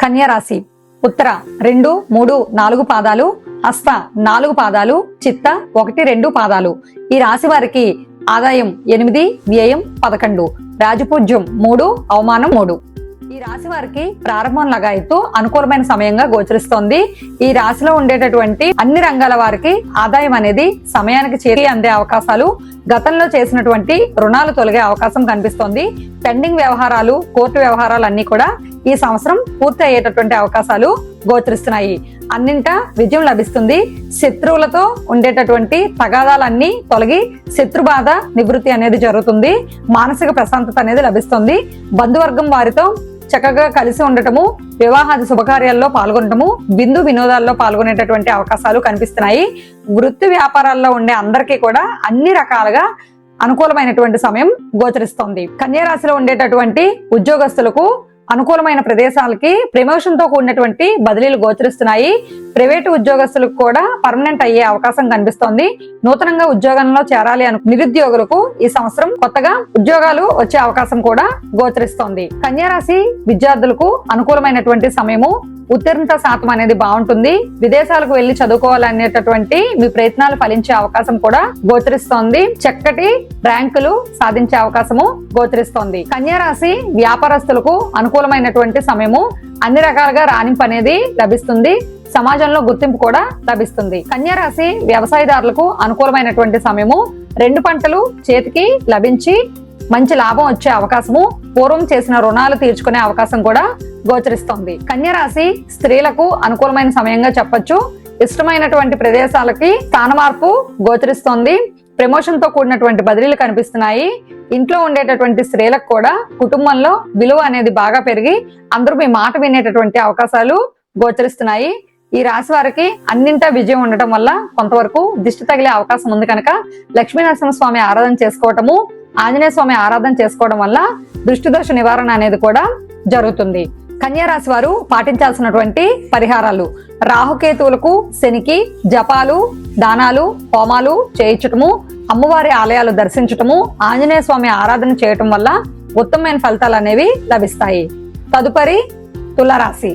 కన్యా రాశి ఉత్తర 2, 3, 4 పాదాలు, హస్త 4 పాదాలు, చిత్త 1, 2 పాదాలు. ఈ రాశి వారికి ఆదాయం 8, వ్యయం 11, రాజపూజ్యం 3, అవమానం 3. ఈ రాశి వారికి ప్రారంభం లగాయత్తు అనుకూలమైన సమయంగా గోచరిస్తోంది. ఈ రాశిలో ఉండేటటువంటి అన్ని రంగాల వారికి ఆదాయం అనేది సమయానికి చేరి అందే అవకాశాలు, గతంలో చేసినటువంటి రుణాలు తొలగే అవకాశం కనిపిస్తోంది. పెండింగ్ వ్యవహారాలు, కోర్టు వ్యవహారాలు అన్ని కూడా ఈ సంవత్సరం పూర్తి అయ్యేటటువంటి అవకాశాలు గోచరిస్తున్నాయి. అన్నింటా విజయం లభిస్తుంది. శత్రువులతో ఉండేటటువంటి తగాదాలన్నీ తొలగి శత్రుబాధ నివృత్తి అనేది జరుగుతుంది. మానసిక ప్రశాంతత అనేది లభిస్తుంది. బంధువర్గం వారితో చక్కగా కలిసి ఉండటము, వివాహాది శుభకార్యాల్లో పాల్గొనటము, విందు వినోదాల్లో పాల్గొనేటటువంటి అవకాశాలు కనిపిస్తున్నాయి. వృత్తి వ్యాపారాల్లో ఉండే అందరికీ కూడా అన్ని రకాలుగా అనుకూలమైనటువంటి సమయం గోచరిస్తోంది. కన్యా రాశిలో ఉండేటటువంటి ఉద్యోగస్తులకు అనుకూలమైన ప్రదేశాలకి ప్రమోషన్ తో కూడినటువంటి బదిలీలు గోచరిస్తున్నాయి. ప్రైవేటు ఉద్యోగస్తులకు కూడా పర్మనెంట్ అయ్యే అవకాశం కనిపిస్తోంది. నూతనంగా ఉద్యోగంలో చేరాలి అను నిరుద్యోగులకు ఈ సంవత్సరం కొత్తగా ఉద్యోగాలు వచ్చే అవకాశం కూడా గోచరిస్తోంది. కన్యా రాశి విద్యార్థులకు అనుకూలమైనటువంటి సమయము. ఉత్తీర్ణత శాతం అనేది బాగుంటుంది. విదేశాలకు వెళ్లి చదువుకోవాలనేటటువంటి మీ ప్రయత్నాలు ఫలించే అవకాశం కూడా గోచరిస్తోంది. చక్కటి ర్యాంకులు సాధించే అవకాశము గోచరిస్తోంది. కన్యా రాశి వ్యాపారస్తులకు అనుకూలమైనటువంటి సమయము. అన్ని రకాలుగా రాణింపు అనేది లభిస్తుంది. సమాజంలో గుర్తింపు కూడా లభిస్తుంది. కన్యా రాశి వ్యవసాయదారులకు అనుకూలమైనటువంటి సమయము. 2 పంటలు చేతికి లభించి మంచి లాభం వచ్చే అవకాశము, పూర్వం చేసిన రుణాలు తీర్చుకునే అవకాశం కూడా గోచరిస్తోంది. కన్యా రాశి స్త్రీలకు అనుకూలమైన సమయంగా చెప్పొచ్చు. ఇష్టమైనటువంటి ప్రదేశాలకి స్థాన మార్పు గోచరిస్తోంది. ప్రమోషన్ తో కూడినటువంటి బదిలీలు కనిపిస్తున్నాయి. ఇంట్లో ఉండేటటువంటి స్త్రీలకు కూడా కుటుంబంలో విలువ అనేది బాగా పెరిగి అందరూ మీ మాట వినేటటువంటి అవకాశాలు గోచరిస్తున్నాయి. ఈ రాశి వారికి అన్నింటా విజయం ఉండటం వల్ల కొంతవరకు దిష్టి తగిలే అవకాశం ఉంది కనుక లక్ష్మీనరసింహస్వామి ఆరాధన చేసుకోవటము, ఆంజనేయ స్వామి ఆరాధన చేసుకోవడం వల్ల దృష్టి దోష నివారణ అనేది కూడా జరుగుతుంది. కన్యా రాశి వారు పాటించాల్సినటువంటి పరిహారాలు: రాహుకేతువులకు శనికి జపాలు, దానాలు, హోమాలు చేయించటము, అమ్మవారి ఆలయాలు దర్శించటము, ఆంజనేయ స్వామి ఆరాధన చేయటం వల్ల ఉత్తమమైన ఫలితాలు అనేవి లభిస్తాయి. తదుపరి తులారాశి.